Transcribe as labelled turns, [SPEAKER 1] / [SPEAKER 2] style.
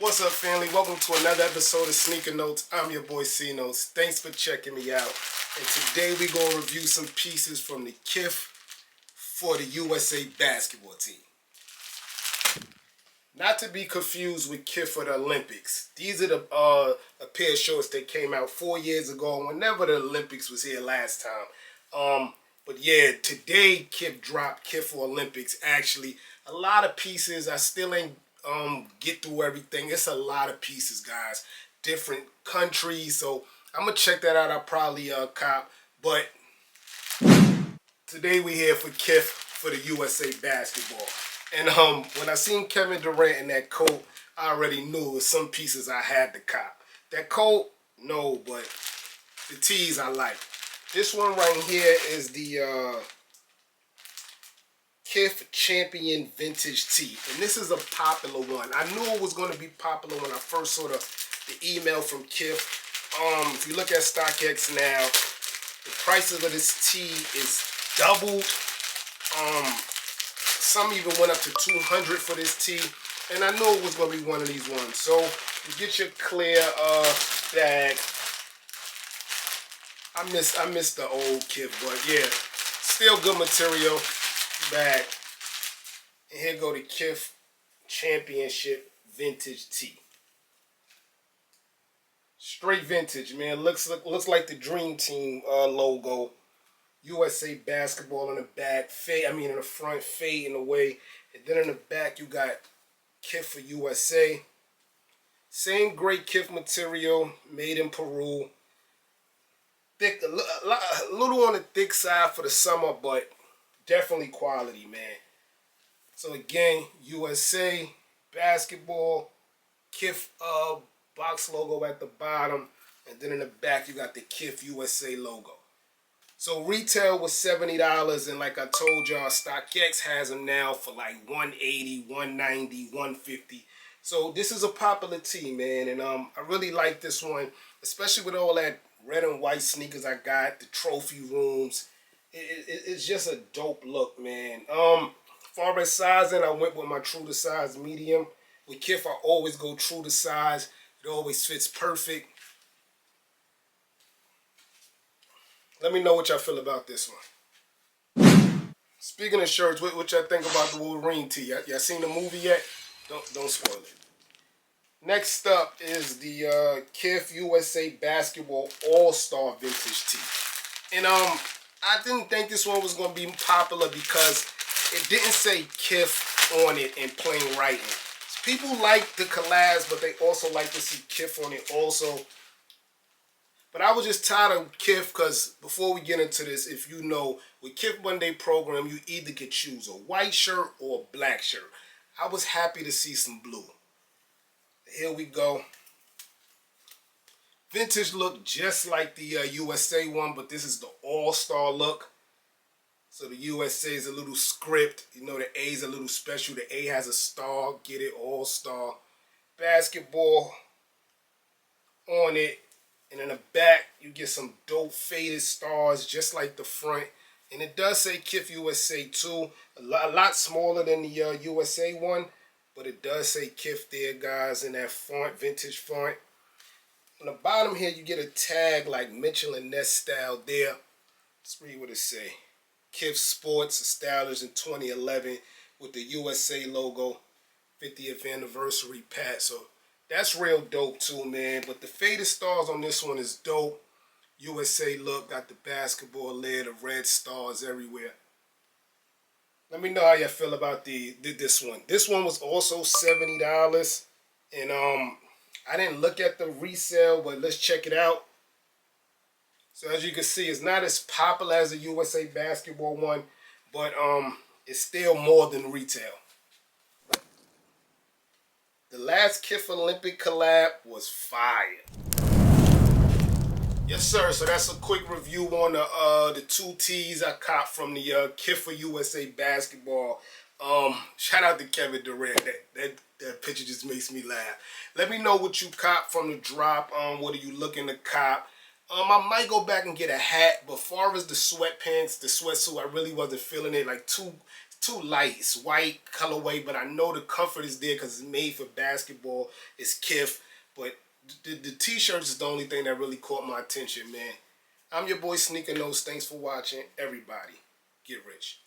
[SPEAKER 1] What's up, family? Welcome to another episode of Sneaker Notes. I'm your boy C Notes. Thanks for checking me out. And today we're going to review some pieces from the Kith for the USA basketball team. Not to be confused with Kith for the Olympics. These are the a pair of shorts that came out 4 years ago, whenever the Olympics was here last time. But yeah, today Kith dropped Kith for Olympics. Actually, a lot of pieces. I still ain't get through everything. It's a lot of pieces, guys. Different countries. So I'm gonna check that out. I'll probably cop. But today we here for Kith for the USA basketball. And when I seen Kevin Durant in that coat, I already knew it was some pieces I had to cop. That coat, no, but the tees I like. This one right here is the Kith Champion Vintage Tee. And this is a popular one. I knew it was going to be popular when I first saw the email from Kith. If you look at StockX now, the prices of this tee is doubled. Some even went up to $200 for this tee. And I knew it was going to be one of these ones. So you get your clear bag. I miss the old Kith, but yeah, still good material. Bag. And here go the Kith Championship Vintage Tee. Straight vintage, man. Looks like the Dream Team logo. USA basketball in the back, in the front, fading away, and then in the back you got Kith for USA. Same great Kith material, made in Peru. Thick, a little on the thick side for the summer, but definitely quality, man. So again, USA basketball, Kith box logo at the bottom, and then in the back you got the Kith USA logo. So retail was $70, and like I told y'all, StockX has them now for like $180, $190, $150. So this is a popular tee, man, and I really like this one, especially with all that red and white sneakers I got, the trophy rooms. It's just a dope look, man. Far as sizing, I went with my true to size medium. With Kith, I always go true to size. It always fits perfect. Let me know what y'all feel about this one. Speaking of shirts, what y'all think about the Wolverine tee? Y'all seen the movie yet? Don't spoil it. Next up is the Kith USA Basketball All-Star Vintage tee. And I didn't think this one was going to be popular because it didn't say Kith on it in plain writing. People like the collabs, but they also like to see Kith on it also. But I was just tired of Kith because before we get into this, if you know, with Kith Monday program, you either could choose a white shirt or a black shirt. I was happy to see some blue. Here we go. Vintage look just like the USA one, but this is the all-star look. So the USA is a little script. You know, the A is a little special. The A has a star. Get it? All-star. Basketball on it. And in the back, you get some dope faded stars, just like the front. And it does say Kith USA too. A lot smaller than the USA one. But it does say Kith there, guys, in that font, vintage font. On the bottom here, you get a tag like Mitchell and Ness style there. Let's read what it say. Kith Sports, established in 2011 with the USA logo. 50th anniversary pat. So that's real dope too, man. But the faded stars on this one is dope. USA look, got the basketball layer, the red stars everywhere. Let me know how y'all feel about this one. This one was also $70. And I didn't look at the resale, but let's check it out. So as you can see, it's not as popular as the USA basketball one, but it's still more than retail. The last Kith Olympic collab was fire. Yes, sir. So that's a quick review on the two tees I copped from the Kith for USA basketball. Shout out to Kevin Durant. That picture just makes me laugh. Let me know what you copped from the drop. What are you looking to cop? I might go back and get a hat, but far as the sweatpants, the sweatsuit, I really wasn't feeling it. Like too too light. It's white colorway, but I know the comfort is there because it's made for basketball. It's Kith, but the t-shirts is the only thing that really caught my attention, man. I'm your boy Sneaker Nose. Thanks for watching. Everybody, get rich.